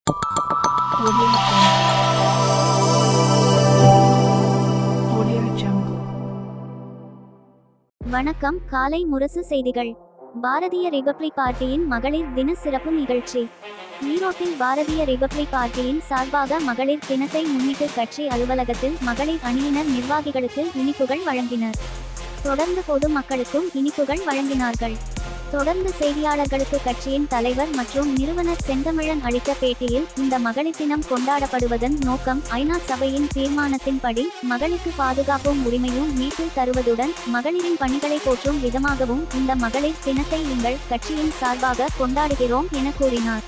Audio Jungle. வணக்கம். காலை முரசு செய்திகள். பாரதிய ரிபப்ளிக் பார்ட்டியின் மகளிர் தின சிறப்பு நிகழ்ச்சி. ஈரோட்டில் பாரதிய ரிபப்ளிக் பார்ட்டியின் சார்பாக மகளிர் தினத்தை முன்னிட்டு கட்சி அலுவலகத்தில் மகளிர் அணியினர் நிர்வாகிகளுக்கு இனிப்புகள் வழங்கினர். தொடர்ந்து பொது மக்களுக்கும் இனிப்புகள் வழங்கினார்கள். தொடர்ந்து செய்தியாளர்களுக்கு கட்சியின் தலைவர் மற்றும் நிறுவனர் செந்தமிழன் அளித்த பேட்டியில், இந்த மகளிர் தினம் கொண்டாடப்படுவதன் நோக்கம் ஐநா சபையின் தீர்மானத்தின்படி மகளிருக்கு பாதுகாப்பும் உரிமையும் மீட்டு தருவதுடன் மகளிரின் பணிகளை போற்றும் விதமாகவும் இந்த மகளிர் தினத்தை எங்கள் கட்சியின் சார்பாக கொண்டாடுகிறோம் என கூறினார்.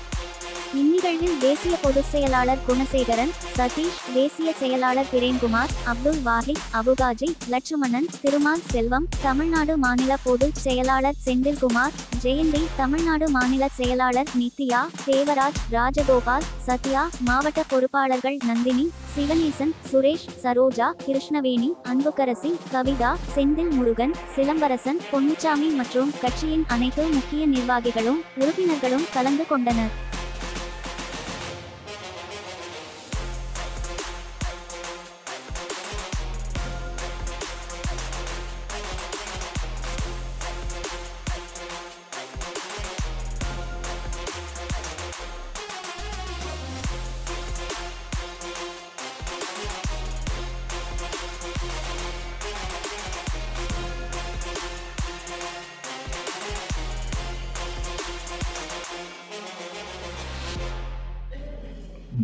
இந்நிகழ்வில் தேசிய பொதுச் செயலாளர் குணசேகரன், சதீஷ், தேசிய செயலாளர் பிரேம்குமார், அப்துல் வாஹித், அபுகாஜி, லட்சுமணன், திருமால் செல்வம், தமிழ்நாடு மாநில பொதுச் செயலாளர் செந்தில்குமார், ஜெயந்தி, தமிழ்நாடு மாநில செயலாளர் நித்யா, தேவராஜ், ராஜகோபால், சத்யா, மாவட்ட பொறுப்பாளர்கள் நந்தினி, சிவனேசன், சுரேஷ், சரோஜா, கிருஷ்ணவேணி, அன்புக்கரசி, கவிதா, செந்தில் முருகன், சிலம்பரசன், பொன்னுச்சாமி மற்றும் கட்சியின் அனைத்து முக்கிய நிர்வாகிகளும் உறுப்பினர்களும் கலந்து கொண்டனர்.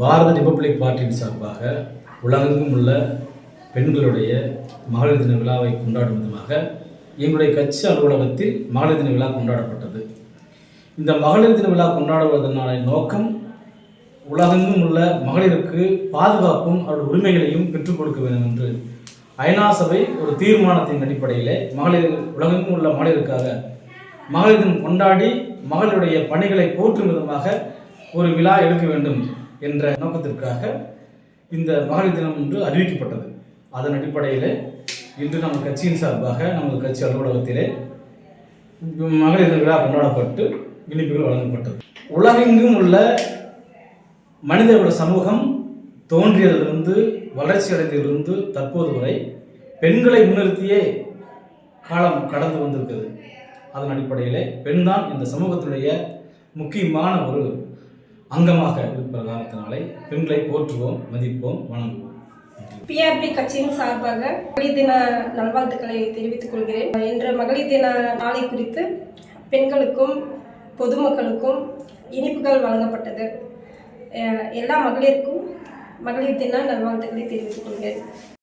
பாரத ரிபப்ளிக் பார்ட்டியின் சார்பாக உலகெங்கும் உள்ள பெண்களுடைய மகளிர் தின விழாவை கொண்டாடும் விதமாக எங்களுடைய கட்சி அலுவலகத்தில் மகளிர் தின விழா கொண்டாடப்பட்டது. இந்த மகளிர் தின விழா கொண்டாடுவதனான நோக்கம் உலகெங்கும் உள்ள மகளிருக்கு பாதுகாப்பும் அவருடைய உரிமைகளையும் பெற்றுக் கொடுக்க வேண்டும் என்று ஐநா சபை ஒரு தீர்மானத்தின் அடிப்படையில் உலகெங்கும் உள்ள மகளிருக்காக மகளிர் தினம் கொண்டாடி மகளிருடைய பணிகளை போற்றும் விதமாக ஒரு விழா எடுக்க வேண்டும் என்ற நோக்கத்திற்காக இந்த மகளிர் தினம் என்று அறிவிக்கப்பட்டது. அதன் அடிப்படையில் இன்று நமது கட்சியின் சார்பாக நமது கட்சி அலுவலகத்திலே மகளிர் தின விழா கொண்டாடப்பட்டு இனிப்புகள் வழங்கப்பட்டது. உலகெங்கும் உள்ள மனிதகுல சமூகம் தோன்றியதிலிருந்து வளர்ச்சி அடைந்ததிலிருந்து தற்போது வரை பெண்களை முன்னிறுத்தியே காலம் கடந்து வந்திருக்கிறது. அதன் அடிப்படையில் பெண்தான் இந்த சமூகத்தினுடைய முக்கியமான ஒரு அங்கமாக இருக்கிற காரணத்தினாலே பெண்களை போற்றுவோம், மதிப்போம், வணங்குவோம். பிஆர்பி கட்சியின் சார்பாக மகளிர் தின நல்வாழ்த்துக்களை தெரிவித்துக் கொள்கிறேன். இன்று மகளிர் தின நாளை குறித்து பெண்களுக்கும் பொதுமக்களுக்கும் இனிப்புகள் வழங்கப்பட்டது. எல்லா மகளிருக்கும் மகளிர் தின நல்வாழ்த்துக்களை தெரிவித்துக் கொள்கிறேன்.